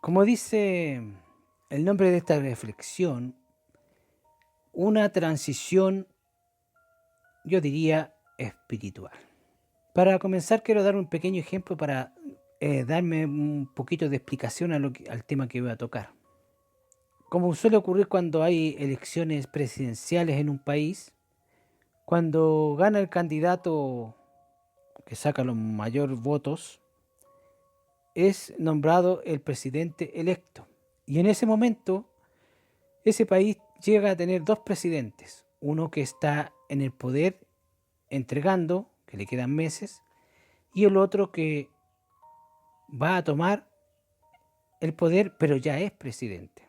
Como dice el nombre de esta reflexión, una transición, yo diría, espiritual. Para comenzar, quiero dar un pequeño ejemplo para darme un poquito de explicación al tema que voy a tocar. Como suele ocurrir cuando hay elecciones presidenciales en un país, cuando gana el candidato que saca los mayores votos, es nombrado el presidente electo. Y en ese momento, ese país llega a tener dos presidentes. Uno que está en el poder entregando, que le quedan meses, y el otro que va a tomar el poder, pero ya es presidente.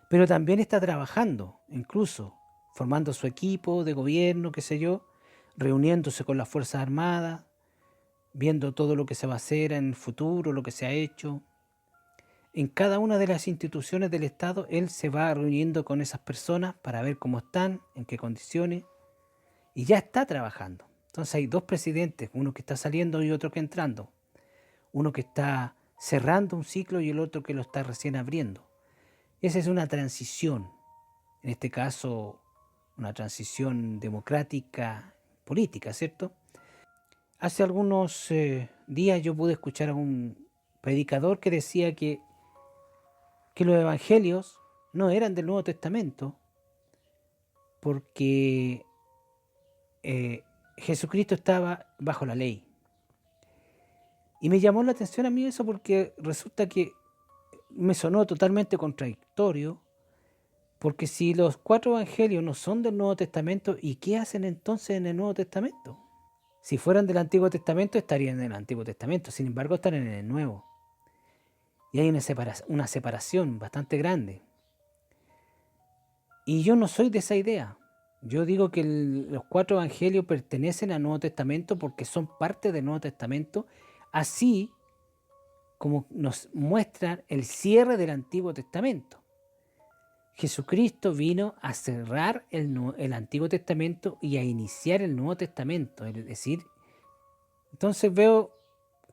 Pero también está trabajando, incluso formando su equipo de gobierno, qué sé yo, reuniéndose con las Fuerzas Armadas, viendo todo lo que se va a hacer en el futuro, lo que se ha hecho. En cada una de las instituciones del Estado, él se va reuniendo con esas personas para ver cómo están, en qué condiciones, y ya está trabajando. Entonces hay dos presidentes, uno que está saliendo y otro que entrando. Uno que está cerrando un ciclo y el otro que lo está recién abriendo. Esa es una transición, en este caso una transición democrática política, ¿cierto? Hace algunos días yo pude escuchar a un predicador que decía que los evangelios no eran del Nuevo Testamento porque Jesucristo estaba bajo la ley. Y me llamó la atención a mí eso porque resulta que me sonó totalmente contradictorio, porque si los cuatro evangelios no son del Nuevo Testamento, ¿y qué hacen entonces en el Nuevo Testamento? Si fueran del Antiguo Testamento, estarían en el Antiguo Testamento, sin embargo están en el Nuevo. Y hay una separación bastante grande. Y yo no soy de esa idea. Yo digo que los cuatro evangelios pertenecen al Nuevo Testamento porque son parte del Nuevo Testamento, así como nos muestran el cierre del Antiguo Testamento. Jesucristo vino a cerrar el Antiguo Testamento y a iniciar el Nuevo Testamento. Es decir, entonces veo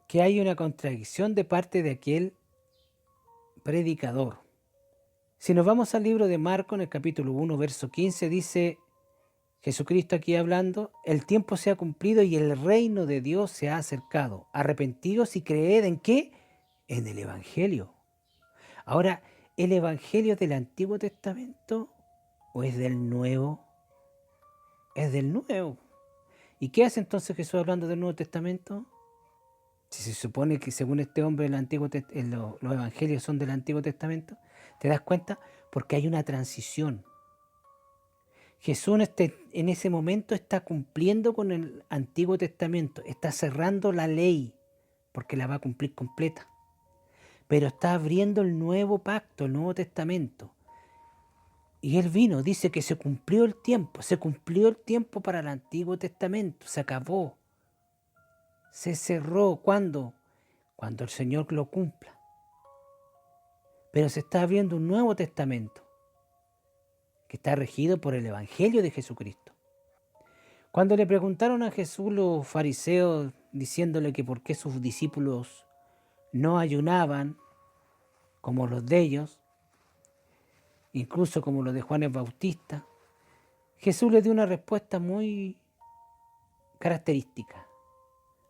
que hay una contradicción de parte de aquel predicador. Si nos vamos al libro de Marcos, en el capítulo 1, verso 15, dice Jesucristo aquí hablando: el tiempo se ha cumplido y el reino de Dios se ha acercado. Arrepentidos y creed ¿en qué? En el Evangelio. Ahora, ¿el Evangelio es del Antiguo Testamento o es del Nuevo? Es del Nuevo. ¿Y qué hace entonces Jesús hablando del Nuevo Testamento? Si se supone que según este hombre los Evangelios son del Antiguo Testamento, ¿te das cuenta? Porque hay una transición. Jesús en ese momento está cumpliendo con el Antiguo Testamento, está cerrando la ley, porque la va a cumplir completa. Pero está abriendo el nuevo pacto, el Nuevo Testamento. Y él vino, dice que se cumplió el tiempo para el Antiguo Testamento, se acabó, se cerró. ¿Cuándo? Cuando el Señor lo cumpla. Pero se está abriendo un Nuevo Testamento, que está regido por el Evangelio de Jesucristo. Cuando le preguntaron a Jesús los fariseos, diciéndole que por qué sus discípulos no ayunaban como los de ellos, incluso como los de Juan el Bautista, Jesús les dio una respuesta muy característica.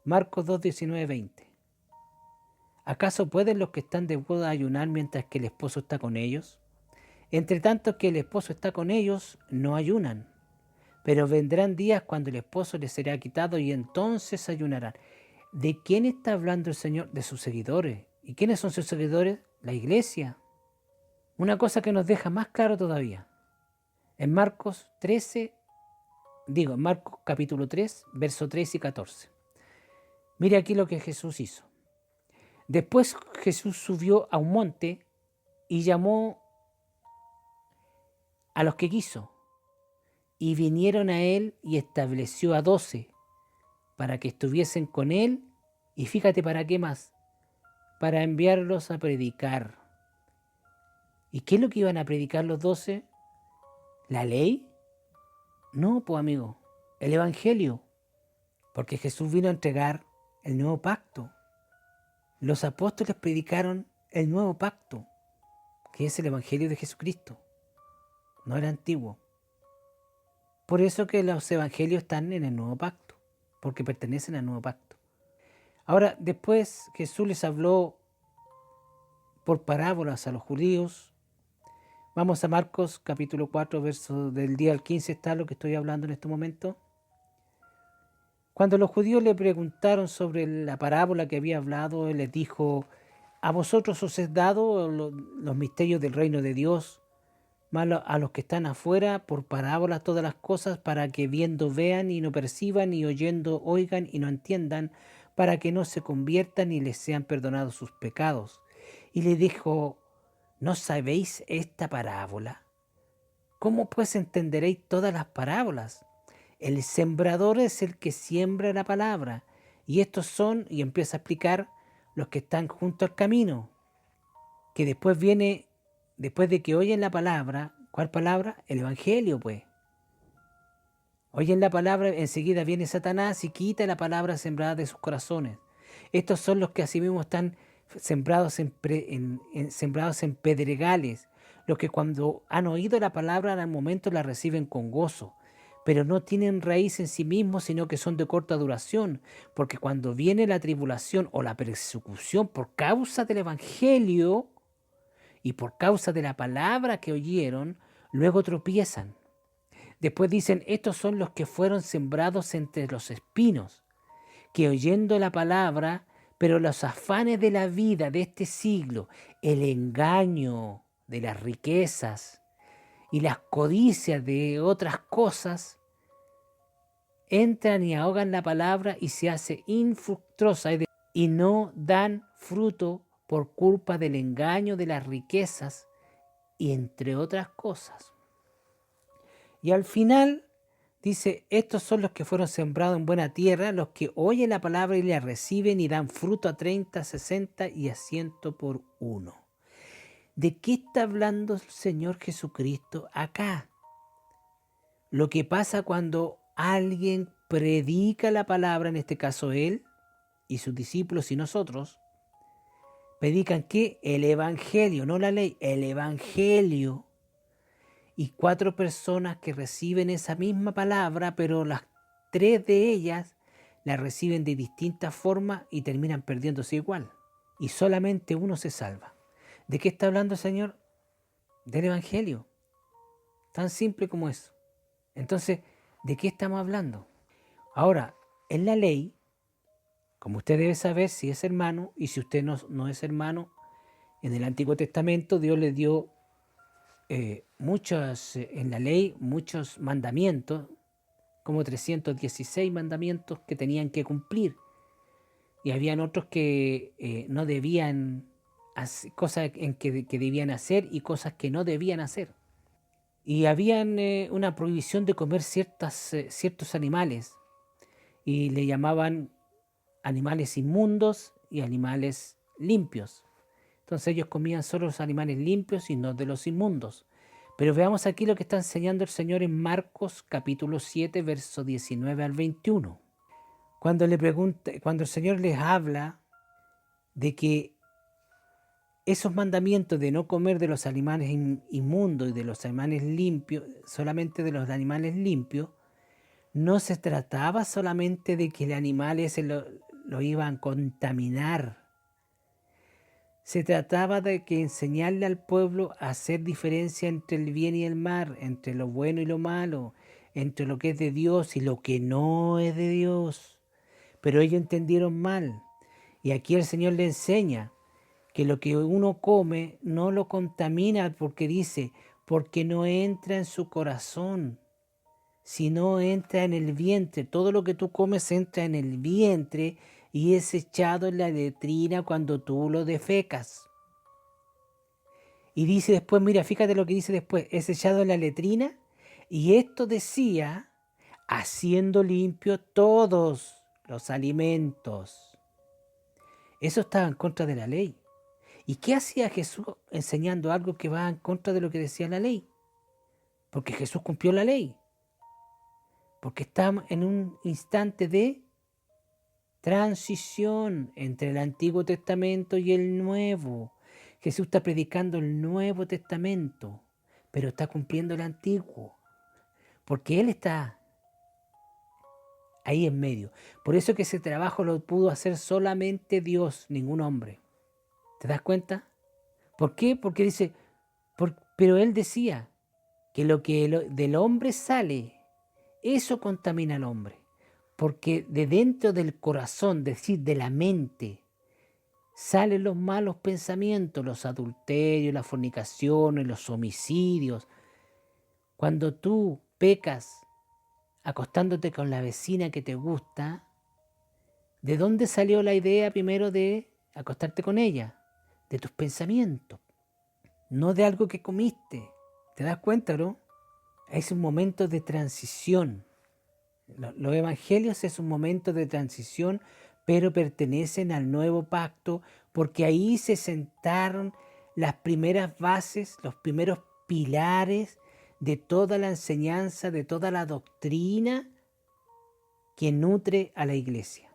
Marcos 2, 19, 20. ¿Acaso pueden los que están de boda ayunar mientras que el esposo está con ellos? Entre tanto que el esposo está con ellos, no ayunan. Pero vendrán días cuando el esposo les será quitado y entonces ayunarán. ¿De quién está hablando el Señor? De sus seguidores. ¿Y quiénes son sus seguidores? La iglesia. Una cosa que nos deja más claro todavía. En Marcos capítulo 3, verso 13 y 14. Mire aquí lo que Jesús hizo. Después Jesús subió a un monte y llamó a los que quiso. Y vinieron a él y estableció a 12 para que estuviesen con él. Y fíjate para qué más. Para enviarlos a predicar. ¿Y qué es lo que iban a predicar los 12? ¿La ley? No, pues amigo, el Evangelio. Porque Jesús vino a entregar el nuevo pacto, Los apóstoles predicaron el nuevo pacto, que es el Evangelio de Jesucristo, no el antiguo. Por eso que los evangelios están en el nuevo pacto, porque pertenecen al nuevo pacto. Ahora, después Jesús les habló por parábolas a los judíos. Vamos a Marcos capítulo 4, verso del 10 al 15, está lo que estoy hablando en este momento. Cuando los judíos le preguntaron sobre la parábola que había hablado, él les dijo: a vosotros os es dado los misterios del reino de Dios, más a los que están afuera por parábolas todas las cosas, para que viendo vean y no perciban, y oyendo oigan y no entiendan, para que no se conviertan y les sean perdonados sus pecados. Y le dijo: ¿no sabéis esta parábola? ¿Cómo pues entenderéis todas las parábolas? El sembrador es el que siembra la palabra, y estos son, y empieza a explicar, los que están junto al camino, que después viene, después de que oyen la palabra. ¿Cuál palabra? El Evangelio, pues. Oyen la palabra, enseguida viene Satanás y quita la palabra sembrada de sus corazones. Estos son los que asimismo están sembrados sembrados en pedregales, los que cuando han oído la palabra al momento la reciben con gozo, pero no tienen raíz en sí mismos, sino que son de corta duración, porque cuando viene la tribulación o la persecución por causa del Evangelio y por causa de la palabra que oyeron, luego tropiezan. Después dicen: estos son los que fueron sembrados entre los espinos, que oyendo la palabra, pero los afanes de la vida de este siglo, el engaño de las riquezas y las codicias de otras cosas, entran y ahogan la palabra y se hace infructuosa, y no dan fruto por culpa del engaño de las riquezas y entre otras cosas. Y al final dice: estos son los que fueron sembrados en buena tierra, los que oyen la palabra y la reciben y dan fruto a 30, 60 y a 100 por uno. ¿De qué está hablando el Señor Jesucristo acá? Lo que pasa cuando alguien predica la palabra, en este caso él y sus discípulos y nosotros, predican que el Evangelio, no la ley, el Evangelio. Y 4 personas que reciben esa misma palabra, pero las 3 de ellas la reciben de distintas formas y terminan perdiéndose igual. Y solamente uno se salva. ¿De qué está hablando el Señor? Del Evangelio. Tan simple como eso. Entonces, ¿de qué estamos hablando? Ahora, en la ley, como usted debe saber si es hermano, y si usted no es hermano, en el Antiguo Testamento Dios le dio en la ley muchos mandamientos, como 316 mandamientos que tenían que cumplir. Y habían otros que no debían hacer, cosas que debían hacer y cosas que no debían hacer. Y habían una prohibición de comer ciertos animales, y le llamaban animales inmundos y animales limpios. Entonces ellos comían solo los animales limpios y no de los inmundos. Pero veamos aquí lo que está enseñando el Señor en Marcos capítulo 7, verso 19 al 21. Cuando el Señor les habla de que esos mandamientos de no comer de los animales inmundos y de los animales limpios, solamente de los animales limpios, no se trataba solamente de que el animal ese lo iban a contaminar. Se trataba de que enseñarle al pueblo a hacer diferencia entre el bien y el mal, entre lo bueno y lo malo, entre lo que es de Dios y lo que no es de Dios. Pero ellos entendieron mal. Y aquí el Señor le enseña que lo que uno come no lo contamina, porque dice: porque no entra en su corazón, sino entra en el vientre. Todo lo que tú comes entra en el vientre y es echado en la letrina cuando tú lo defecas. Y dice después, mira, fíjate lo que dice después: es echado en la letrina, y esto decía, haciendo limpio todos los alimentos. Eso estaba en contra de la ley. ¿Y qué hacía Jesús enseñando algo que va en contra de lo que decía la ley? Porque Jesús cumplió la ley. Porque estamos en un instante de transición entre el Antiguo Testamento y el Nuevo. Jesús está predicando el Nuevo Testamento, pero está cumpliendo el Antiguo, porque Él está ahí en medio. Por eso que ese trabajo lo pudo hacer solamente Dios, ningún hombre. ¿Te das cuenta? ¿Por qué? Porque dice, pero Él decía que lo que del hombre sale, eso contamina al hombre. Porque de dentro del corazón, es decir, de la mente, salen los malos pensamientos, los adulterios, las fornicaciones, los homicidios. Cuando tú pecas acostándote con la vecina que te gusta, ¿de dónde salió la idea primero de acostarte con ella? De tus pensamientos, no de algo que comiste. ¿Te das cuenta, no? Es un momento de transición. Los evangelios es un momento de transición, pero pertenecen al nuevo pacto, porque ahí se sentaron las primeras bases, los primeros pilares de toda la enseñanza, de toda la doctrina que nutre a la iglesia.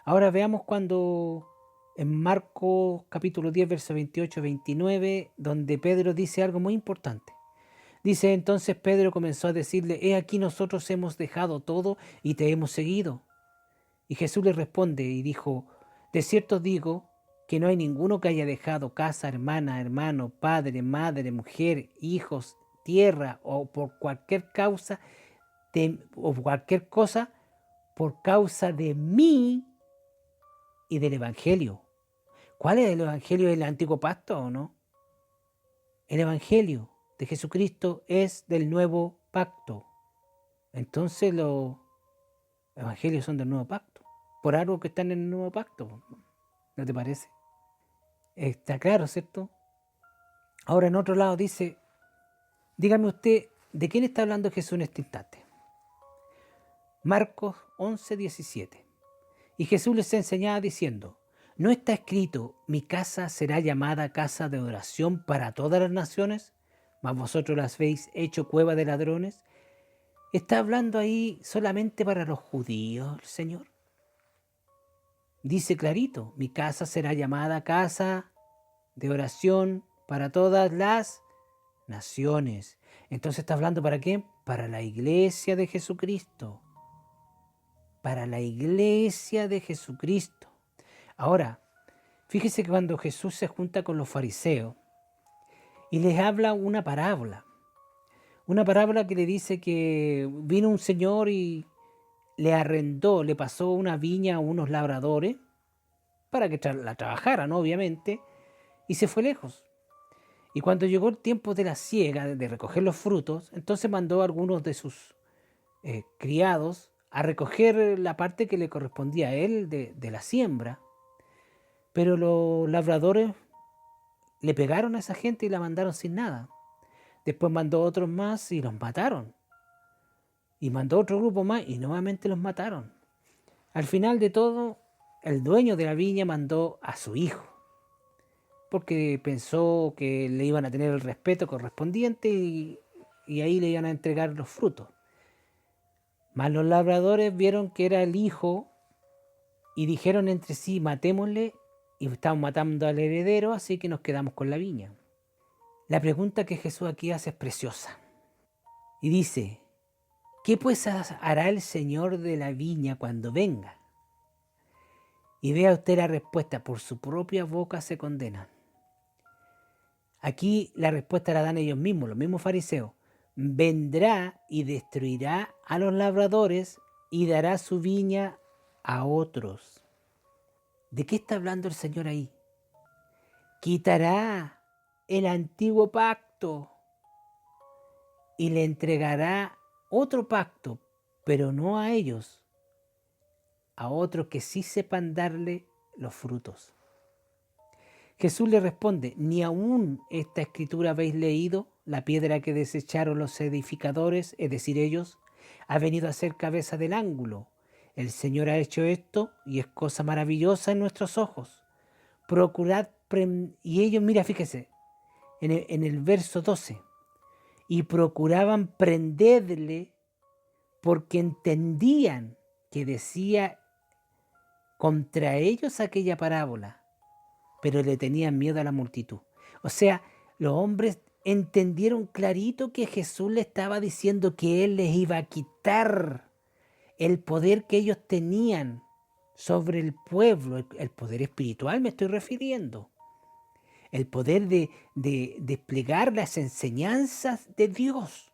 Ahora veamos cuando en Marcos capítulo 10, verso 28-29, donde Pedro dice algo muy importante. Dice, entonces Pedro comenzó a decirle, he aquí nosotros hemos dejado todo y te hemos seguido. Y Jesús le responde y dijo, de cierto os digo que no hay ninguno que haya dejado casa, hermana, hermano, padre, madre, mujer, hijos, tierra o por cualquier causa o cualquier cosa por causa de mí y del Evangelio. ¿Cuál es el Evangelio del Antiguo Pacto o no? El Evangelio de Jesucristo es del Nuevo Pacto. Entonces los Evangelios son del Nuevo Pacto, por algo que están en el Nuevo Pacto, ¿no te parece? Está claro, ¿cierto? Ahora en otro lado dice, dígame usted, ¿de quién está hablando Jesús en este instante? Marcos 11:17. Y Jesús les enseñaba diciendo, ¿no está escrito, mi casa será llamada casa de oración para todas las naciones? Mas vosotros las habéis hecho cueva de ladrones. ¿Está hablando ahí solamente para los judíos el Señor? Dice clarito, mi casa será llamada casa de oración para todas las naciones. Entonces está hablando ¿para qué? Para la iglesia de Jesucristo. Para la iglesia de Jesucristo. Ahora, fíjese que cuando Jesús se junta con los fariseos y les habla una parábola que le dice que vino un señor y le arrendó, le pasó una viña a unos labradores para que la trabajaran, obviamente, y se fue lejos. Y cuando llegó el tiempo de la siega, de recoger los frutos, entonces mandó a algunos de sus criados a recoger la parte que le correspondía a él de la siembra. Pero los labradores le pegaron a esa gente y la mandaron sin nada. Después mandó otros más y los mataron. Y mandó otro grupo más y nuevamente los mataron. Al final de todo, el dueño de la viña mandó a su hijo, porque pensó que le iban a tener el respeto correspondiente y ahí le iban a entregar los frutos. Mas los labradores vieron que era el hijo y dijeron entre sí, matémosle, y estamos matando al heredero, así que nos quedamos con la viña. La pregunta que Jesús aquí hace es preciosa. Y dice, ¿qué pues hará el Señor de la viña cuando venga? Y vea usted la respuesta, por su propia boca se condenan. Aquí la respuesta la dan ellos mismos, los mismos fariseos. Vendrá y destruirá a los labradores y dará su viña a otros. ¿De qué está hablando el Señor ahí? Quitará el antiguo pacto y le entregará otro pacto, pero no a ellos, a otros que sí sepan darle los frutos. Jesús le responde, ¿ni aún esta escritura habéis leído? La piedra que desecharon los edificadores, es decir, ellos, ha venido a ser cabeza del ángulo. El Señor ha hecho esto y es cosa maravillosa en nuestros ojos. Procurad, y ellos, mira, fíjese, en el verso 12, y procuraban prenderle porque entendían que decía contra ellos aquella parábola, pero le tenían miedo a la multitud. O sea, los hombres entendieron clarito que Jesús le estaba diciendo que Él les iba a quitar el poder que ellos tenían sobre el pueblo, el poder espiritual me estoy refiriendo, el poder de desplegar las enseñanzas de Dios.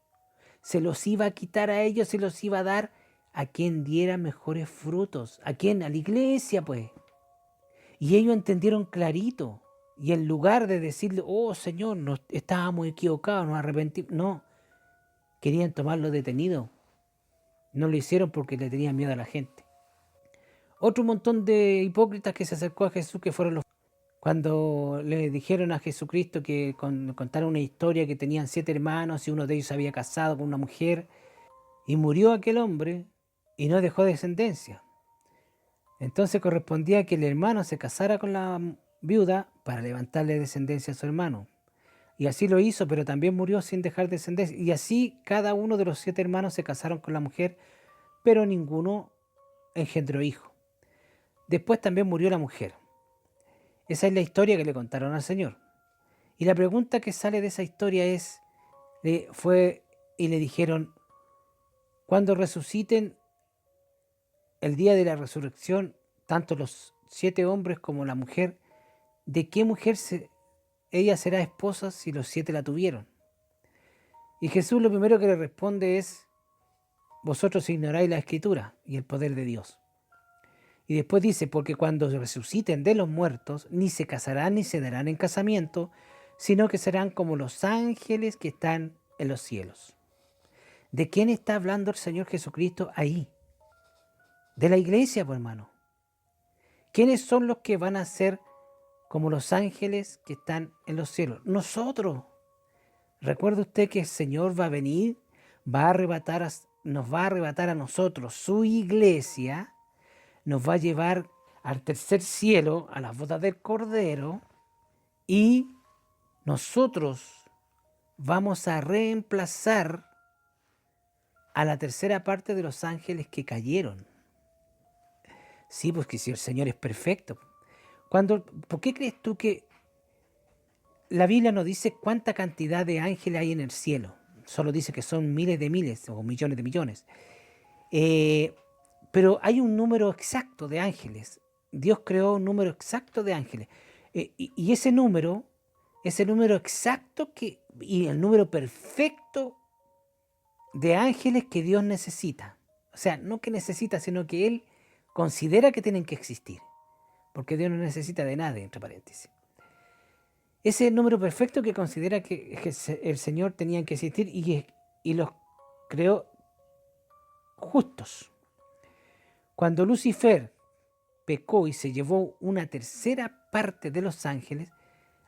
Se los iba a quitar a ellos, se los iba a dar a quien diera mejores frutos. ¿A quién? A la iglesia, pues. Y ellos entendieron clarito. Y en lugar de decirle, oh Señor, nos estábamos equivocados, nos arrepentimos, no, querían tomarlo detenido. No lo hicieron porque le tenían miedo a la gente. Otro montón de hipócritas que se acercó a Jesús, que fueron los... Cuando le dijeron a Jesucristo que contaron una historia que tenían 7 hermanos y uno de ellos se había casado con una mujer y murió aquel hombre y no dejó descendencia. Entonces correspondía que el hermano se casara con la viuda para levantarle descendencia a su hermano. Y así lo hizo, pero también murió sin dejar descendencia. Y así cada uno de los 7 hermanos se casaron con la mujer, pero ninguno engendró hijo. Después también murió la mujer. Esa es la historia que le contaron al Señor. Y la pregunta que sale de esa historia es, y le dijeron, cuando resuciten el día de la resurrección, tanto los 7 hombres como la mujer, ¿de qué mujer ella será esposa si los 7 la tuvieron? Y Jesús lo primero que le responde es, vosotros ignoráis la Escritura y el poder de Dios. Y después dice, porque cuando resuciten de los muertos, ni se casarán ni se darán en casamiento, sino que serán como los ángeles que están en los cielos. ¿De quién está hablando el Señor Jesucristo ahí? De la iglesia, pues hermano. ¿Quiénes son los que van a ser como los ángeles que están en los cielos? Nosotros. Recuerde usted que el Señor va a venir, nos va a arrebatar a nosotros, su iglesia, nos va a llevar al tercer cielo, a las bodas del Cordero, y nosotros vamos a reemplazar a la tercera parte de los ángeles que cayeron. Sí, pues que si el Señor es perfecto. ¿Por qué crees tú que la Biblia no dice cuánta cantidad de ángeles hay en el cielo? Solo dice que son miles de miles o millones de millones. Pero hay un número exacto de ángeles. Dios creó un número exacto de ángeles. Y ese número exacto y el número perfecto de ángeles que Dios necesita. O sea, no que necesita, sino que Él considera que tienen que existir. Porque Dios no necesita de nada, entre paréntesis. Ese es el número perfecto que considera que el Señor tenía que existir y los creó justos. Cuando Lucifer pecó y se llevó una tercera parte de los ángeles,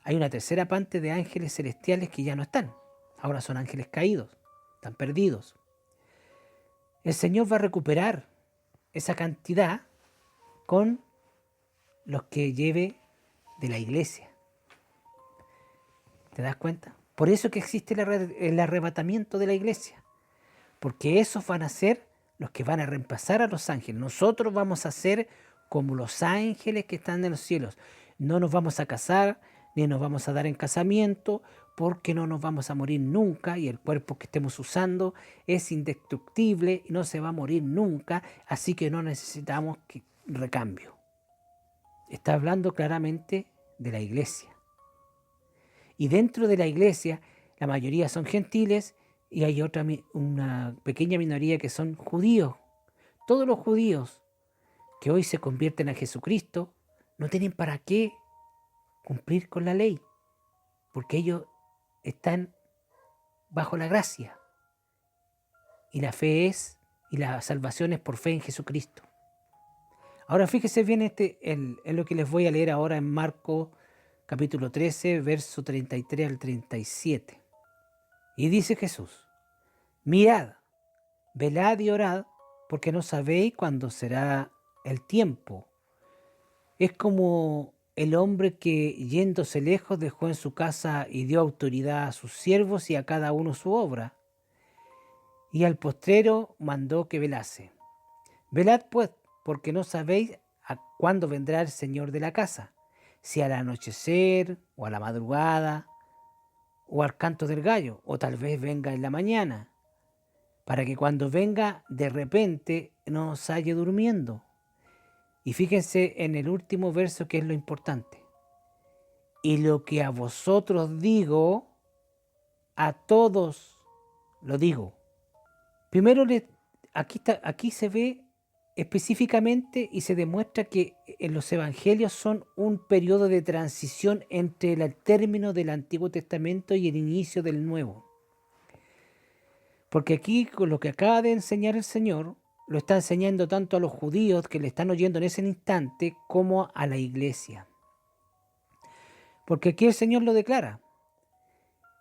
hay una tercera parte de ángeles celestiales que ya no están. Ahora son ángeles caídos, están perdidos. El Señor va a recuperar esa cantidad con los que lleve de la iglesia. ¿Te das cuenta? Por eso que existe el arrebatamiento de la iglesia. Porque esos van a ser los que van a reemplazar a los ángeles. Nosotros vamos a ser como los ángeles que están en los cielos. No nos vamos a casar, ni nos vamos a dar en casamiento, porque no nos vamos a morir nunca y el cuerpo que estemos usando es indestructible y no se va a morir nunca, así que no necesitamos recambio. Está hablando claramente de la iglesia. Y dentro de la iglesia, la mayoría son gentiles y hay una pequeña minoría que son judíos. Todos los judíos que hoy se convierten a Jesucristo no tienen para qué cumplir con la ley, porque ellos están bajo la gracia. Y la salvación es por fe en Jesucristo. Ahora fíjese bien en lo que les voy a leer ahora en Marcos capítulo 13, verso 33 al 37. Y dice Jesús, mirad, velad y orad, porque no sabéis cuándo será el tiempo. Es como el hombre que yéndose lejos dejó en su casa y dio autoridad a sus siervos y a cada uno su obra. Y al postrero mandó que velase. Velad pues, porque no sabéis a cuándo vendrá el Señor de la casa, si al anochecer o a la madrugada o al canto del gallo, o tal vez venga en la mañana, para que cuando venga de repente no os halle durmiendo. Y fíjense en el último verso, que es lo importante. Y lo que a vosotros digo, a todos lo digo. Primero, aquí se ve específicamente y se demuestra que en los evangelios son un periodo de transición entre el término del Antiguo Testamento y el inicio del Nuevo. Porque aquí, con lo que acaba de enseñar el Señor, lo está enseñando tanto a los judíos que le están oyendo en ese instante como a la iglesia. Porque aquí el Señor lo declara.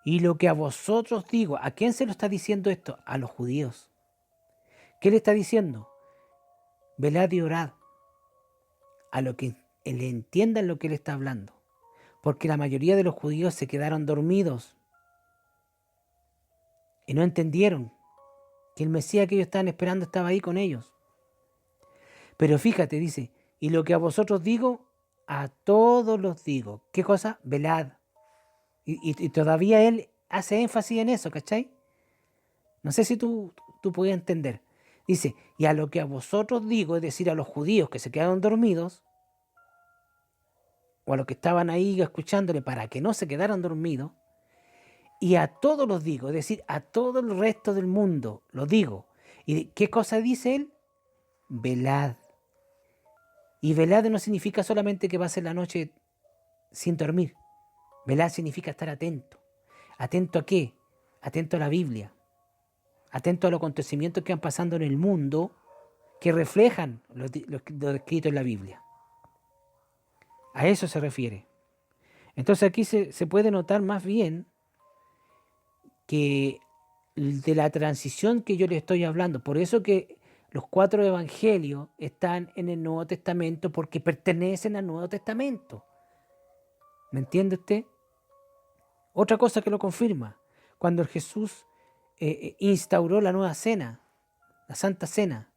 Y lo que a vosotros digo, ¿a quién se lo está diciendo esto? A los judíos. ¿Qué le está diciendo? Velad y orad. A lo que le entiendan lo que él está hablando. Porque la mayoría de los judíos se quedaron dormidos y no entendieron que el Mesías que ellos estaban esperando estaba ahí con ellos. Pero fíjate, dice, y lo que a vosotros digo, a todos los digo. ¿Qué cosa? Velad. Y todavía él hace énfasis en eso, ¿cachai? No sé si tú puedes entender. Dice, y a lo que a vosotros digo, es decir, a los judíos que se quedaron dormidos, o a los que estaban ahí escuchándole para que no se quedaran dormidos, y a todos los digo, es decir, a todo el resto del mundo, lo digo. ¿Y qué cosa dice él? Velad. Y velad no significa solamente que pases la noche sin dormir. Velad significa estar atento. ¿Atento a qué? Atento a la Biblia. Atento a los acontecimientos que van pasando en el mundo que reflejan lo escrito en la Biblia. A eso se refiere. Entonces aquí se puede notar más bien que de la transición que yo le estoy hablando. Por eso que los 4 evangelios están en el Nuevo Testamento, porque pertenecen al Nuevo Testamento. ¿Me entiende usted? Otra cosa que lo confirma, cuando Jesús instauró la nueva cena, la Santa Cena,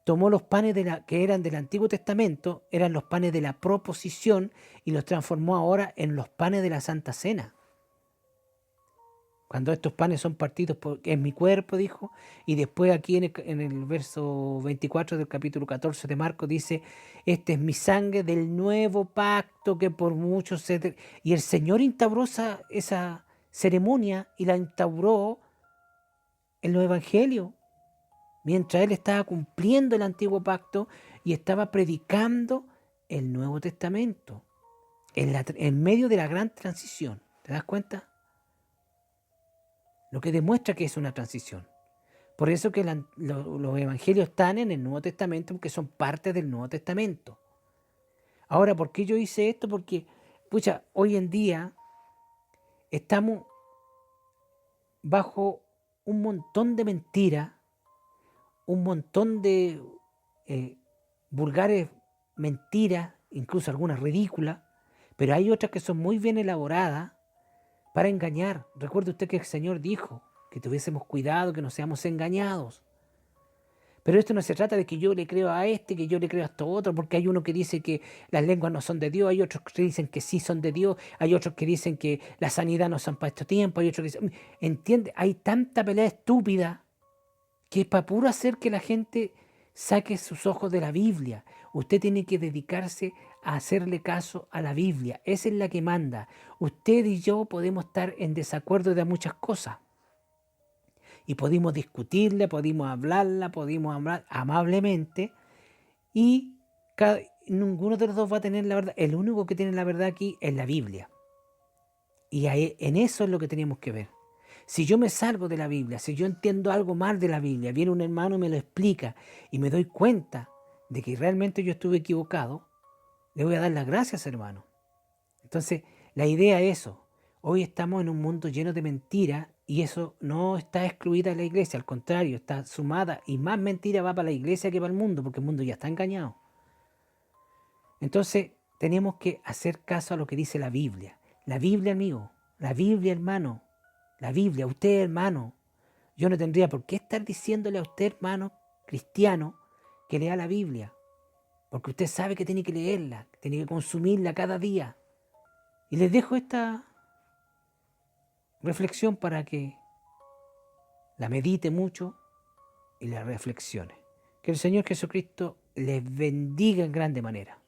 tomó los panes que eran del Antiguo Testamento, eran los panes de la proposición, y los transformó ahora en los panes de la Santa Cena. Cuando estos panes son partidos en mi cuerpo, dijo, y después aquí en el verso 24 del capítulo 14 de Marcos dice, este es mi sangre del nuevo pacto que por muchos se... Y el Señor instauró esa ceremonia y la instauró en los evangelios, mientras Él estaba cumpliendo el antiguo pacto y estaba predicando el Nuevo Testamento, en medio de la gran transición. ¿Te das cuenta? Lo que demuestra que es una transición. Por eso que los evangelios están en el Nuevo Testamento, porque son parte del Nuevo Testamento. Ahora, ¿por qué yo hice esto? Porque, pucha, hoy en día estamos bajo un montón de mentiras, un montón de vulgares mentiras, incluso algunas ridículas, pero hay otras que son muy bien elaboradas para engañar. Recuerde usted que el Señor dijo que tuviésemos cuidado, que no seamos engañados. Pero esto no se trata de que yo le creo a este, que yo le creo a esto otro, porque hay uno que dice que las lenguas no son de Dios, hay otros que dicen que sí son de Dios, hay otros que dicen que la sanidad no son para este tiempo, hay otros que dicen... ¿Entiende? Hay tanta pelea estúpida que es para puro hacer que la gente saque sus ojos de la Biblia. Usted tiene que dedicarse a hacerle caso a la Biblia. Esa es la que manda. Usted y yo podemos estar en desacuerdo de muchas cosas. Y podemos discutirla, podemos hablarla, podemos hablar amablemente. Y ninguno de los dos va a tener la verdad. El único que tiene la verdad aquí es la Biblia. Y en eso es lo que tenemos que ver. Si yo me salgo de la Biblia, si yo entiendo algo mal de la Biblia, viene un hermano y me lo explica y me doy cuenta de que realmente yo estuve equivocado, le voy a dar las gracias, hermano. Entonces, la idea es eso. Hoy estamos en un mundo lleno de mentiras y eso no está excluida de la iglesia, al contrario, está sumada y más mentira va para la iglesia que para el mundo, porque el mundo ya está engañado. Entonces, tenemos que hacer caso a lo que dice la Biblia. La Biblia, amigo, la Biblia, hermano. La Biblia, usted, hermano, yo no tendría por qué estar diciéndole a usted, hermano cristiano, que lea la Biblia. porque usted sabe que tiene que leerla, que tiene que consumirla cada día. Y les dejo esta reflexión para que la medite mucho y la reflexione. Que el Señor Jesucristo les bendiga en grande manera.